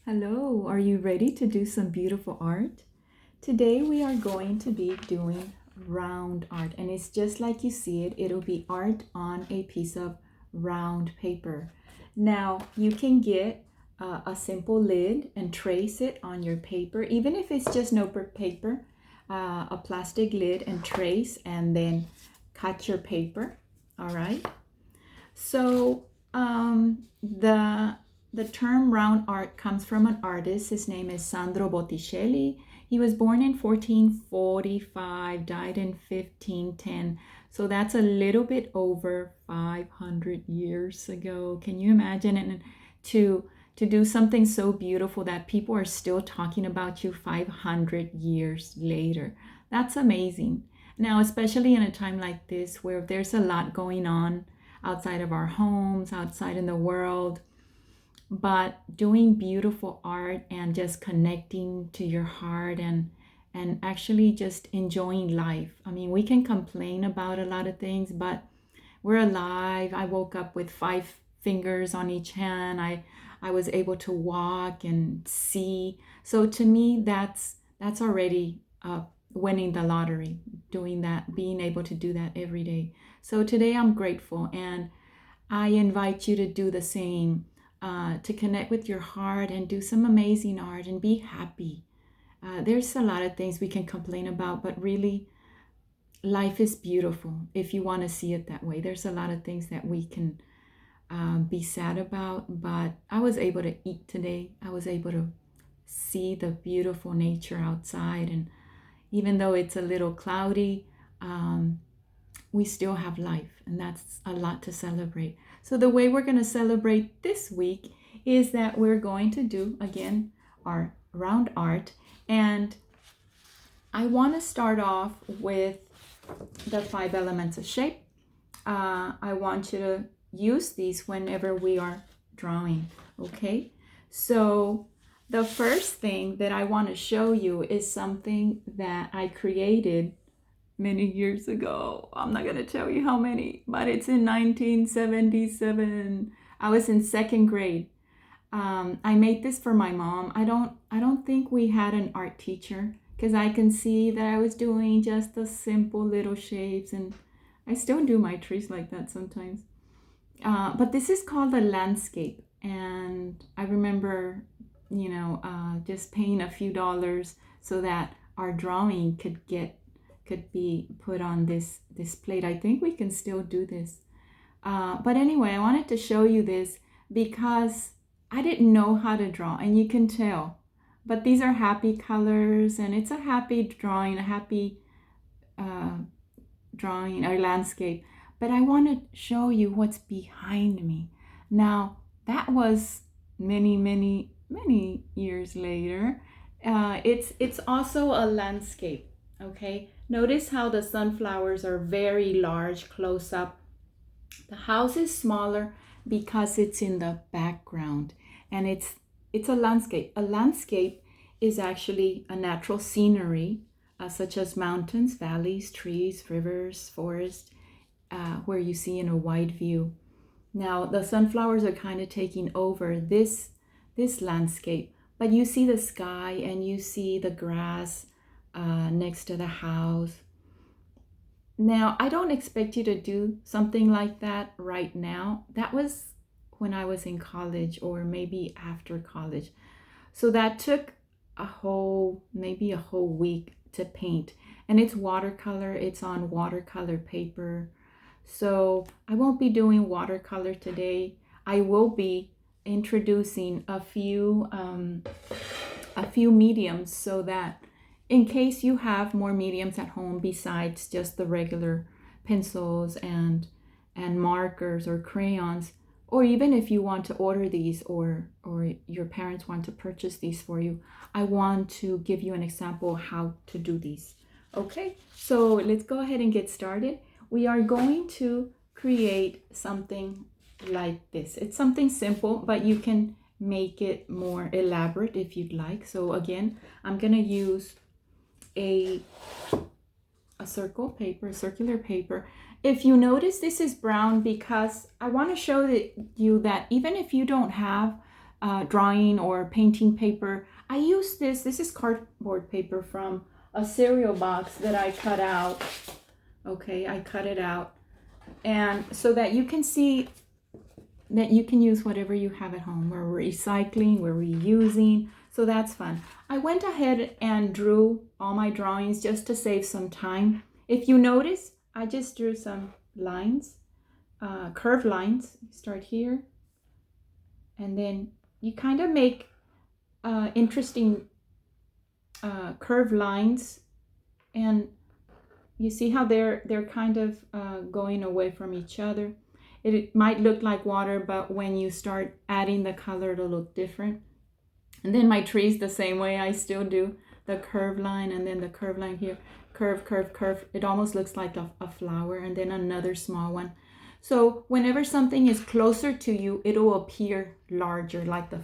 Hello, are you ready to do some beautiful art? Today we are going to be doing round art, and it's just like you see it. It'll be art on a piece of round paper. Now you can get a simple lid and trace it on your paper, even if it's just notebook paper, a plastic lid and trace, and then cut your paper. All right. So the term round art comes from an artist. His name is Sandro Botticelli. He was born in 1445, died in 1510. So that's a little bit over 500 years ago. Can you imagine? And to do something so beautiful that people are still talking about you 500 years later. That's amazing. Now, especially in a time like this where there's a lot going on outside of our homes, outside in the world, but doing beautiful art and just connecting to your heart and actually just enjoying life. I mean, we can complain about a lot of things, but we're alive. I woke up with five fingers on each hand. I was able to walk and see. So to me, that's already winning the lottery, doing that, being able to do that every day. So today I'm grateful, and I invite you to do the same, to connect with your heart and do some amazing art and be happy. There's a lot of things we can complain about, but really, life is beautiful if you want to see it that way. There's a lot of things that we can be sad about, but I was able to eat today. I was able to see the beautiful nature outside, and even though it's a little cloudy, we still have life, and that's a lot to celebrate. So the way we're going to celebrate this week is that we're going to do again our round art, and I want to start off with the five elements of shape. I want you to use these whenever we are drawing. Okay, so the first thing that I want to show you is something that I created many years ago. I'm not going to tell you how many, but it's in 1977. I was in second grade. I made this for my mom. I don't think we had an art teacher, because I can see that I was doing just the simple little shapes, and I still do my trees like that sometimes. But this is called a landscape, and I remember, just paying a few dollars so that our drawing could be put on this plate. I think we can still do this. But anyway, I wanted to show you this because I didn't know how to draw, and you can tell. But these are happy colors, and it's a happy drawing, a happy drawing or landscape. But I want to show you what's behind me. Now, that was many, many, many years later. It's also a landscape, okay? Notice how the sunflowers are very large close up. The house is smaller because it's in the background, and it's a landscape. A landscape is actually a natural scenery, such as mountains, valleys, trees, rivers, forests, where you see in a wide view. Now the sunflowers are kind of taking over this landscape, but you see the sky and you see the grass next to the house. Now, I don't expect you to do something like that right now. That was when I was in college, or maybe after college. So that took maybe a whole week to paint. And it's watercolor, it's on watercolor paper. So I won't be doing watercolor today. I will be introducing a few mediums, so that in case you have more mediums at home besides just the regular pencils and markers or crayons, or even if you want to order these, or your parents want to purchase these for you, I want to give you an example of how to do these. Okay, so let's go ahead and get started. We are going to create something like this. It's something simple, but you can make it more elaborate if you'd like. So again, I'm going to use a circular paper. If you notice, this is brown because I want to show you that even if you don't have drawing or painting paper, I use this. This is cardboard paper from a cereal box that I cut out. Okay, I cut it out. And so that you can see that you can use whatever you have at home. We're recycling, we're reusing. So that's fun. I went ahead and drew all my drawings just to save some time. If you notice, I just drew some lines, curved lines. Start here. And then you kind of make interesting curved lines. And you see how they're kind of going away from each other. It might look like water, but when you start adding the color, it'll look different. And then my trees the same way. I still do the curved line and then the curved line here. Curve, curve, curve. It almost looks like a flower, and then another small one. So whenever something is closer to you, it'll appear larger, like the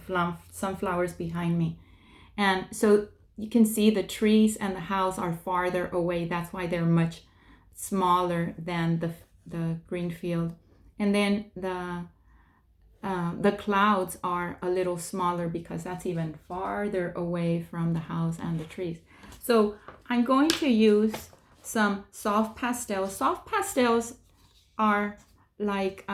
sunflowers behind me. And so you can see the trees and the house are farther away. That's why they're much smaller than the green field. And then the clouds are a little smaller because that's even farther away from the house and the trees. So I'm going to use some soft pastels. Soft pastels are like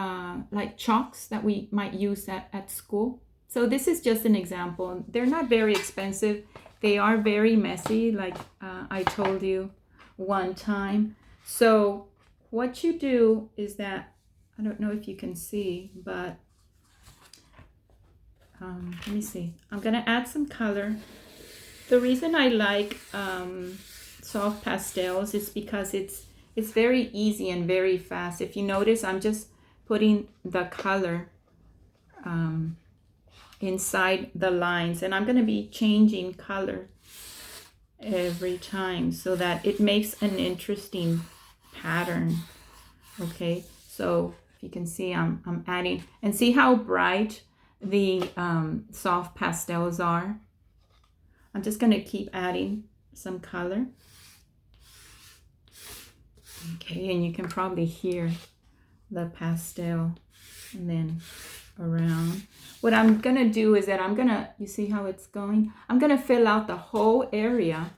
chalks that we might use at school. So this is just an example. They're not very expensive. They are very messy, like I told you one time. So what you do is that, I don't know if you can see, but let me see. I'm gonna add some color. The reason I like soft pastels is because it's very easy and very fast. If you notice, I'm just putting the color inside the lines, and I'm going to be changing color every time so that it makes an interesting pattern. Okay, so if you can see, I'm adding, and see how bright the soft pastels are. I'm just going to keep adding some color. Okay, and you can probably hear the pastel and then around. What I'm gonna do is that you see how it's going? I'm gonna fill out the whole area.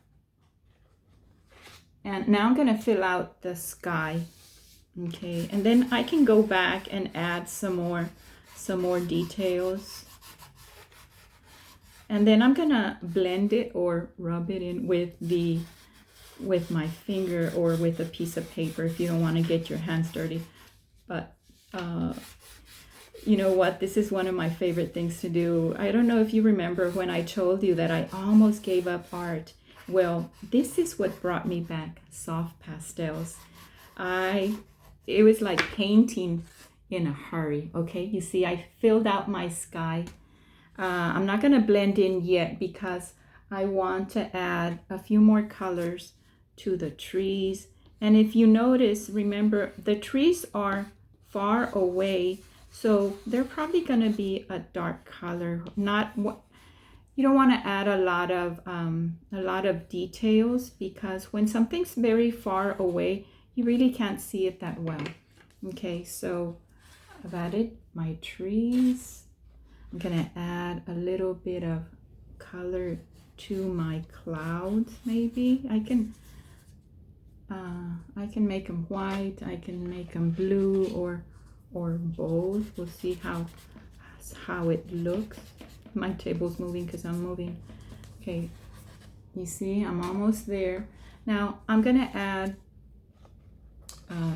And now I'm gonna fill out the sky. Okay, and then I can go back and add some more details. And then I'm gonna blend it or rub it in with my finger or with a piece of paper if you don't want to get your hands dirty. But you know what? This is one of my favorite things to do. I don't know if you remember when I told you that I almost gave up art. Well, this is what brought me back, soft pastels. It was like painting in a hurry, okay? You see, I filled out my sky. I'm not going to blend in yet because I want to add a few more colors to the trees. And if you notice, remember, the trees are far away, so they're probably going to be a dark color. You don't want to add a lot of details, because when something's very far away, you really can't see it that well. Okay, so I've added my trees. I'm going to add a little bit of color to my clouds. Maybe I can make them white, I can make them blue, or both. We'll see how it looks. My table's moving because I'm moving. Okay, you see, I'm almost there. Now I'm gonna add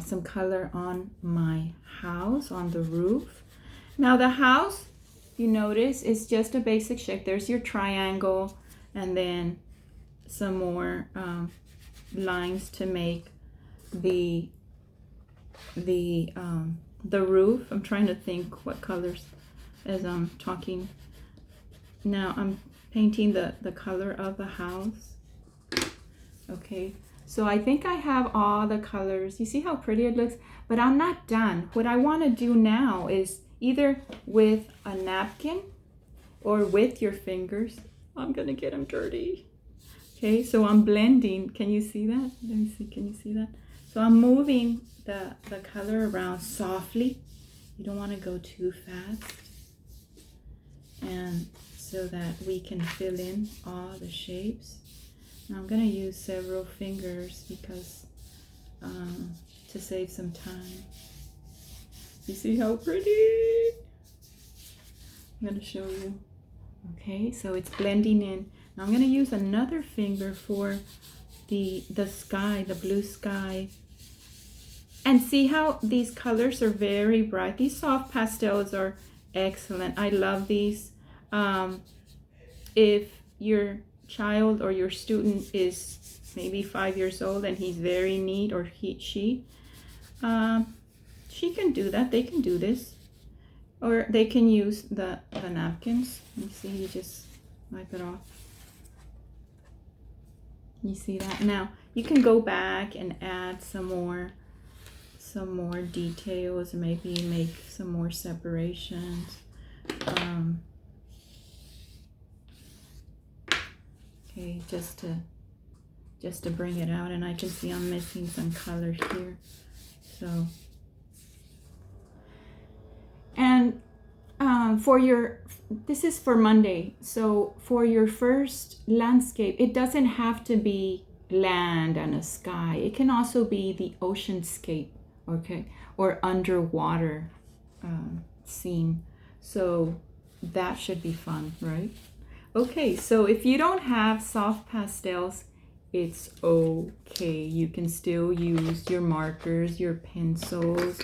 some color on my house, on the roof. Now the house, you notice, is just a basic shape. There's your triangle, and then some more lines to make the roof. I'm trying to think what colors as I'm talking. Now I'm painting the color of the house. Okay, so I think I have all the colors. You see how pretty it looks? But I'm not done. What I want to do now is either with a napkin or with your fingers. I'm gonna get them dirty. Okay, so I'm blending. Can you see that? Let me see, can you see that? So I'm moving the color around softly. You don't want to go too fast. and so that we can fill in all the shapes. Now I'm gonna use several fingers because to save some time. You see how pretty? I'm gonna show you. Okay, so it's blending in. Now I'm gonna use another finger for the sky, the blue sky. And see how these colors are very bright. These soft pastels are excellent. I love these. If your child or your student is maybe 5 years old and he's very neat, or she can do that. They can do this. Or they can use the napkins. You see, you just wipe it off. You see that? Now you can go back and add some more details, maybe make some more separations. Okay, just to bring it out, and I can see I'm missing some colors here. So, and this is for Monday. So for your first landscape, it doesn't have to be land and a sky. It can also be the oceanscape, okay, or underwater scene. So that should be fun, right? Okay, so if you don't have soft pastels, it's okay. You can still use your markers, your pencils,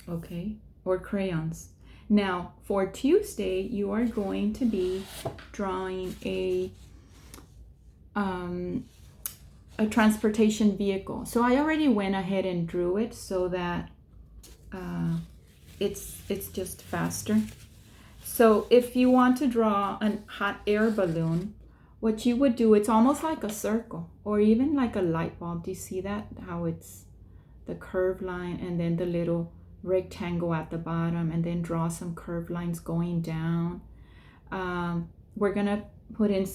okay, or crayons. Now, for Tuesday, you are going to be drawing a transportation vehicle. So I already went ahead and drew it so that it's just faster. So if you want to draw a hot air balloon, what you would do, it's almost like a circle or even like a light bulb. Do you see that? How it's the curved line and then the little rectangle at the bottom, and then draw some curved lines going down. We're gonna put in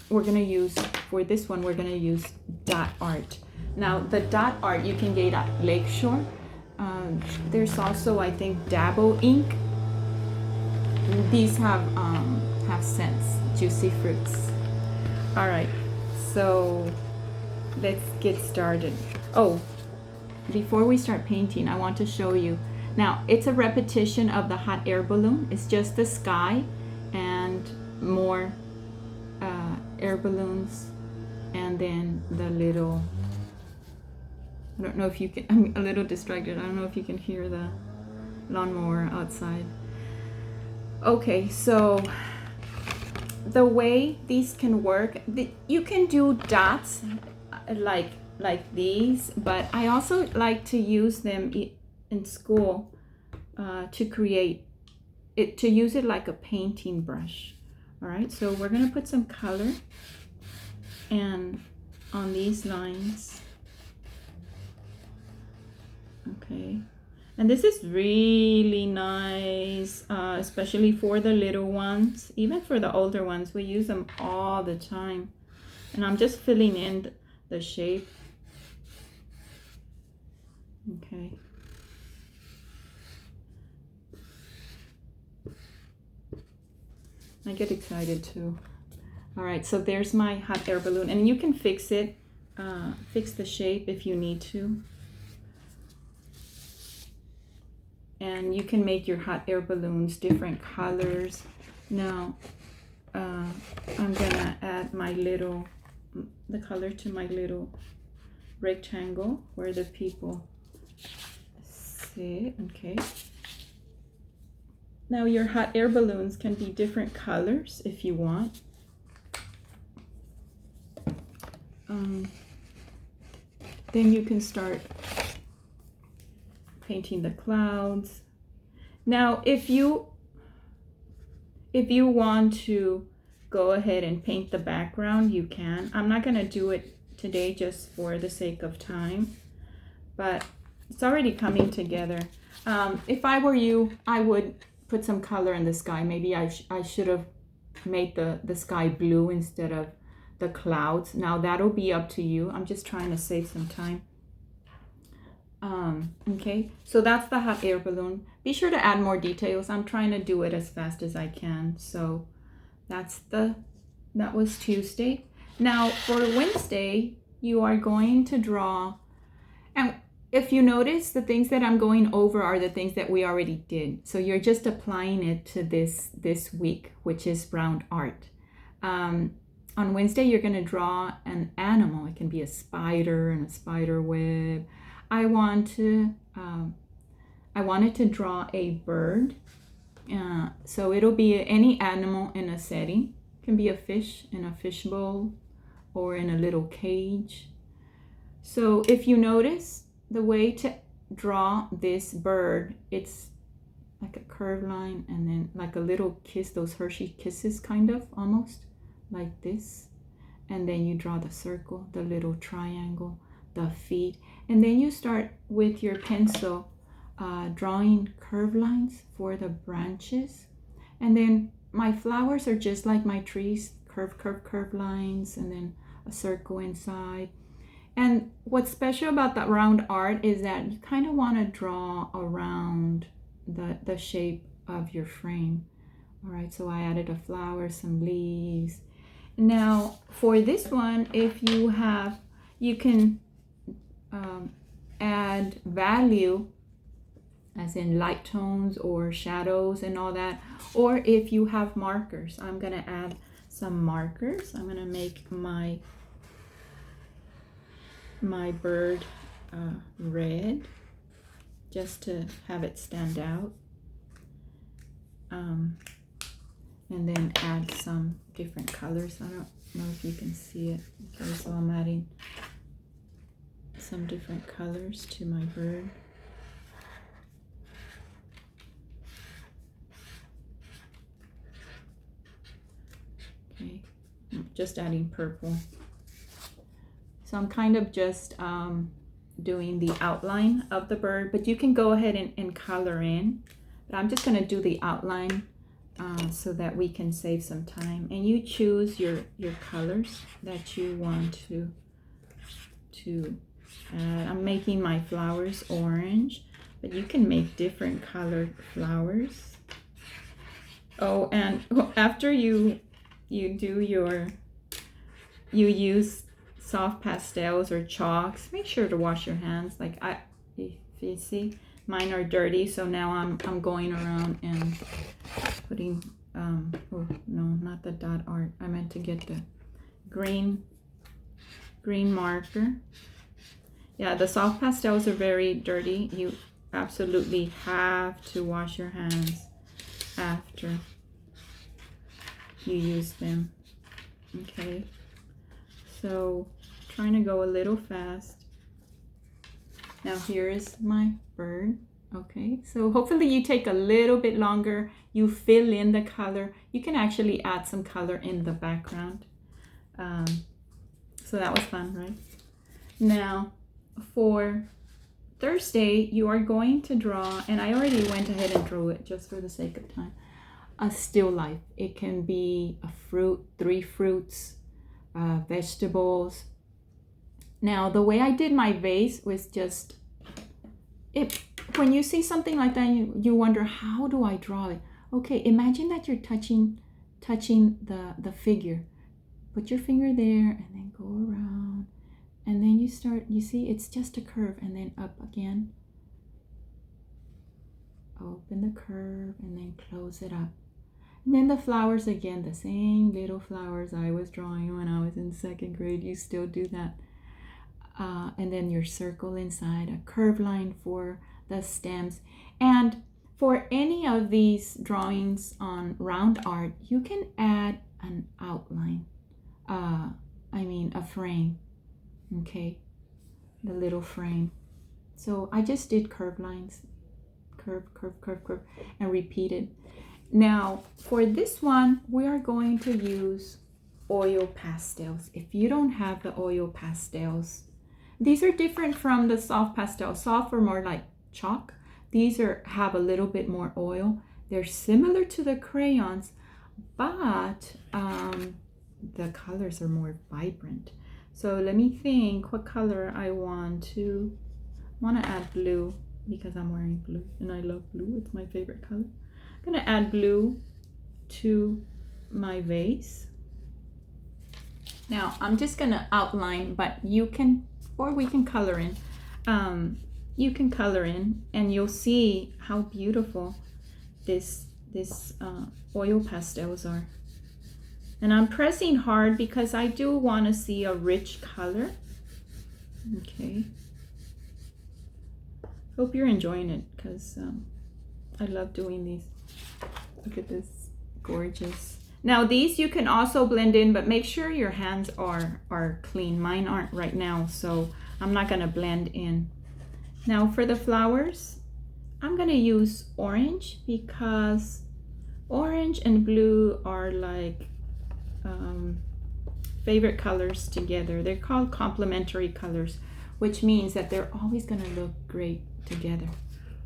we're gonna use, for this one, we're gonna use dot art. Now the dot art you can get at Lakeshore. There's also, I think, Dabo ink. These have scents, juicy fruits. All right, so let's get started. Oh, before we start painting, I want to show you. Now, it's a repetition of the hot air balloon. It's just the sky and more air balloons, and then the little, I don't know if you can, I'm a little distracted. I don't know if you can hear the lawnmower outside. Okay, so the way these can work, you can do dots like these, but I also like to use them in school to create it, to use it like a painting brush. All right, so we're gonna put some color and on these lines. Okay, and this is really nice, especially for the little ones. Even for the older ones, we use them all the time. And I'm just filling in the shape. Okay. I get excited too. All right, so there's my hot air balloon, and you can fix it, fix the shape if you need to. And you can make your hot air balloons different colors. Now, I'm gonna add the color to my little rectangle where the people sit. Okay. Now your hot air balloons can be different colors if you want. Then you can start painting the clouds. Now, if you want to go ahead and paint the background, you can. I'm not gonna do it today just for the sake of time, but it's already coming together. If I were you, I would put some color in the sky. Maybe I should have made the sky blue instead of the clouds. Now that'll be up to you. I'm just trying to save some time. Okay, so that's the hot air balloon. Be sure to add more details. I'm trying to do it as fast as I can. So that was Tuesday. Now for Wednesday, you are going to draw, and if you notice, the things that I'm going over are the things that we already did. So you're just applying it to this week, which is round art. On Wednesday, you're going to draw an animal. It can be a spider and a spider web. I wanted to draw a bird. So it'll be any animal in a setting. It can be a fish in a fishbowl or in a little cage. So if you notice, the way to draw this bird, it's like a curved line and then like a little kiss, those Hershey kisses kind of, almost like this. And then you draw the circle, the little triangle, the feet. And then you start with your pencil drawing curved lines for the branches. And then my flowers are just like my trees, curved lines, and then a circle inside. And what's special about that round art is that you kind of want to draw around the shape of your frame. All right, so I added a flower, some leaves. Now for this one, if you have, you can add value as in light tones or shadows and all that. Or if you have markers, I'm going to add some markers. I'm going to make my bird red just to have it stand out, and then add some different colors. I don't know if you can see it. Okay, so I'm adding some different colors to my bird. Okay, just adding purple. So I'm kind of just doing the outline of the bird, but you can go ahead and color in. But I'm just going to do the outline so that we can save some time. And you choose your colors that you want to add. I'm making my flowers orange, but you can make different colored flowers. Oh, and after you use soft pastels or chalks, make sure to wash your hands. Like if you see, mine are dirty, so now I'm going around and putting oh no, not the dot art. I meant to get the green marker. Yeah, the soft pastels are very dirty. You absolutely have to wash your hands after you use them. Okay, so trying to go a little fast. Now here is my bird. Okay, so hopefully you take a little bit longer. You fill in the color. You can actually add some color in the background. So that was fun, right? Now for Thursday, you are going to draw, and I already went ahead and drew it just for the sake of time, a still life. It can be a fruit, 3 fruits, vegetables. Now the way I did my vase was just, when you see something like that, you wonder, how do I draw it? Okay, imagine that you're touching the figure. Put your finger there and then go around, and then you see it's just a curve, and then up again. Open the curve and then close it up. And then the flowers again, the same little flowers I was drawing when I was in 2nd grade. You still do that. And then your circle inside, a curved line for the stems. And for any of these drawings on round art, you can add an outline. A frame. Okay, the little frame. So I just did curved lines, curve, and repeated. Now for this one, we are going to use oil pastels. If you don't have the oil pastels, these are different from the soft pastel. Soft are more like chalk. These have a little bit more oil. They're similar to the crayons, but the colors are more vibrant. So let me think what color I want to want to add blue because I'm wearing blue and I love blue. It's my favorite color. I'm going to add blue to my vase. Now I'm just going to outline, but you can, or we can color in. You can color in and you'll see how beautiful this oil pastels are. And I'm pressing hard because I do want to see a rich color. Okay. Hope you're enjoying it because I love doing these. Look at this, gorgeous. Now these you can also blend in, but make sure your hands are clean. Mine aren't right now, so I'm not gonna blend in. Now for the flowers, I'm gonna use orange because orange and blue are like favorite colors together. They're called complementary colors, which means that they're always gonna look great together.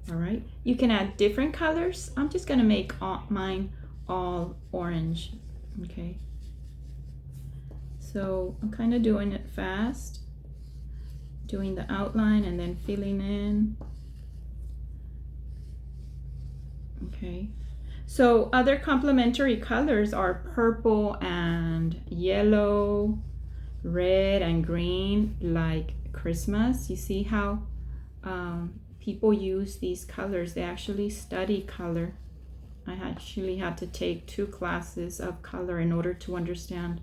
All right, you can add different colors. I'm just gonna make mine all orange. Okay, so I'm kind of doing it fast, doing the outline and then filling in. Okay, so other complementary colors are purple and yellow, red and green, like Christmas. You see how people use these colors. They actually study color. I actually had to take 2 classes of color in order to understand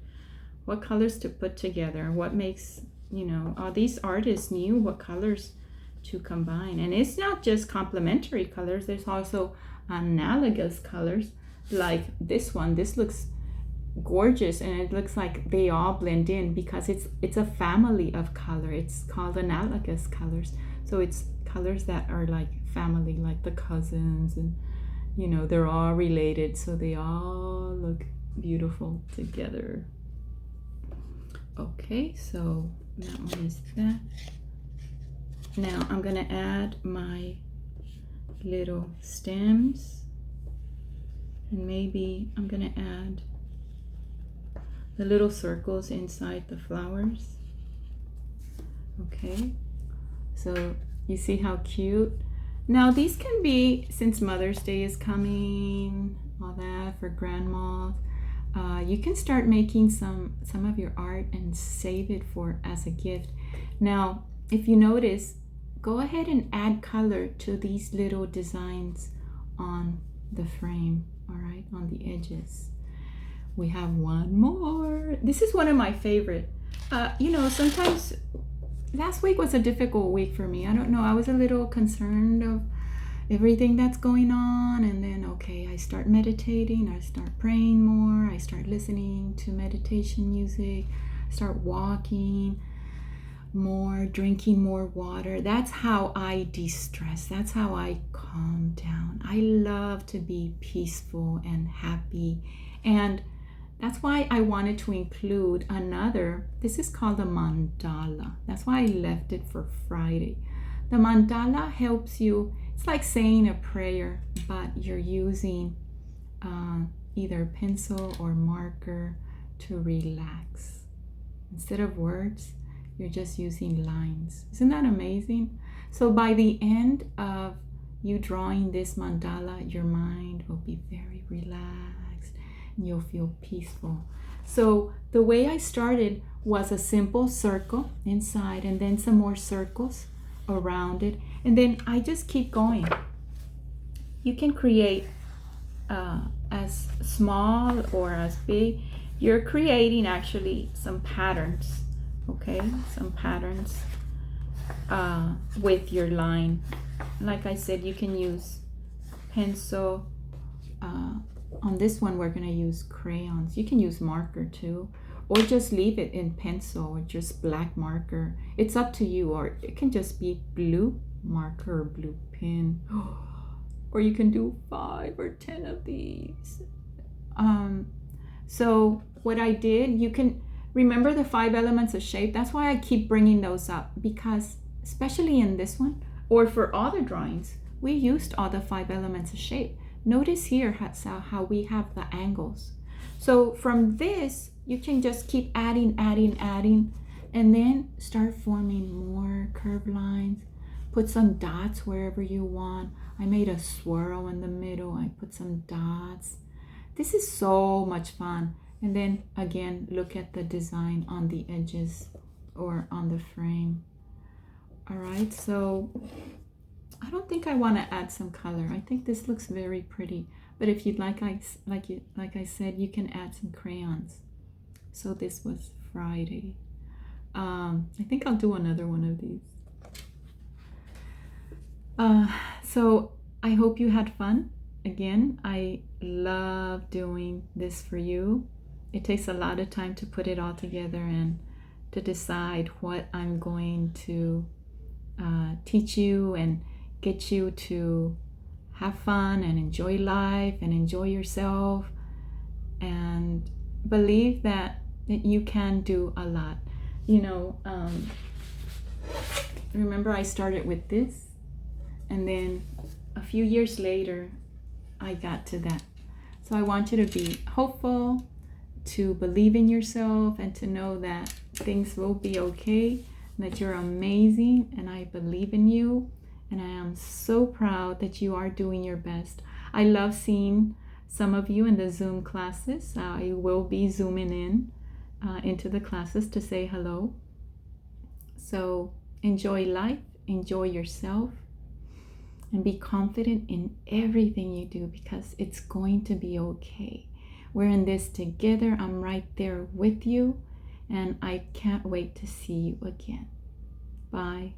what colors to put together, what makes, you know, these artists knew what colors to combine. And it's not just complementary colors, there's also analogous colors like this one. This looks gorgeous and it looks like they all blend in because it's a family of color. It's called analogous colors. So it's colors that are like family, like the cousins, and you know, they're all related, so they all look beautiful together. Okay, so that one is that. Now I'm gonna add my little stems, and maybe I'm gonna add the little circles inside the flowers. Okay, so you see how cute. Now these can be, since Mother's Day is coming, all that for grandmas, you can start making some of your art and save it for as a gift. Now if you notice, go ahead and add color to these little designs on the frame, all right, on the edges. We have one more. This is one of my favorite. You know, sometimes last week was a difficult week for me. I don't know, I was a little concerned of everything that's going on, and then okay, I start meditating, I start praying more, I start listening to meditation music, I start walking more, drinking more water. That's how I de-stress. That's how I calm down. I love to be peaceful and happy, and that's why I wanted to include another. This is called a mandala. That's why I left it for Friday. The mandala helps you, it's like saying a prayer, but you're using either pencil or marker to relax. Instead of words, you're just using lines. Isn't that amazing? So by the end of you drawing this mandala, your mind will be very relaxed and you'll feel peaceful. So the way I started was a simple circle inside and then some more circles around it, and then I just keep going. You can create as small or as big. You're creating actually some patterns, okay, some patterns with your line. Like I said, you can use pencil. On this one we're going to use crayons. You can use marker too, or just leave it in pencil or just black marker. It's up to you, or it can just be blue marker or blue pen, or you can do 5 or 10 of these. So what I did, you can remember the 5 elements of shape. That's why I keep bringing those up, because especially in this one or for other drawings, we used all the 5 elements of shape. Notice here how we have the angles. So from this, you can just keep adding, and then start forming more curved lines, Put some dots wherever you want. I made a swirl in the middle. I put some dots. This is so much fun. And then again, look at the design on the edges or on the frame. All right, so I don't think I want to add some color. I think this looks very pretty. But if you'd like I said, you can add some crayons. So this was Friday. I think I'll do another one of these. So I hope you had fun. Again, I love doing this for you. It takes a lot of time to put it all together and to decide what I'm going to teach you and get you to have fun and enjoy life and enjoy yourself and believe that you can do a lot. You know, remember I started with this, and then a few years later I got to that. So I want you to be hopeful, to believe in yourself, and to know that things will be okay, that you're amazing, and I believe in you, and I am so proud that you are doing your best. I love seeing some of you in the Zoom classes. I will be zooming in into the classes to say hello. So enjoy life, enjoy yourself, and be confident in everything you do because it's going to be okay. We're in this together. I'm right there with you, and I can't wait to see you again. Bye.